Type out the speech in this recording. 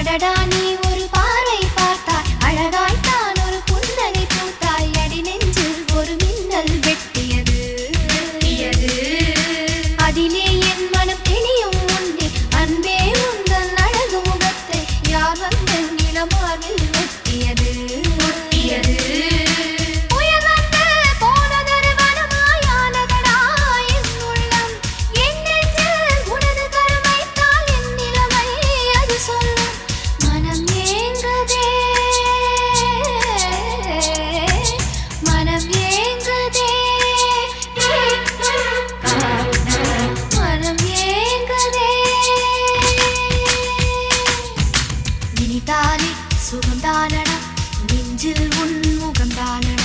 அடடா நீ ஒரு பார்வை பார்த்தாய் அழகாய் தான் ஒரு புன்னகை பூத்தாய் அடி நெஞ்சில் ஒரு மின்னல் வெட்டியது அதிலே என் மனம் தெளியும் முன்னே அன்பே உந்தன் அழகு முகத்தை யார் வந்து நிலமாவில் ஒட்டியது சுகந்தானடா நெஞ்சில் உன் முகந்தானடா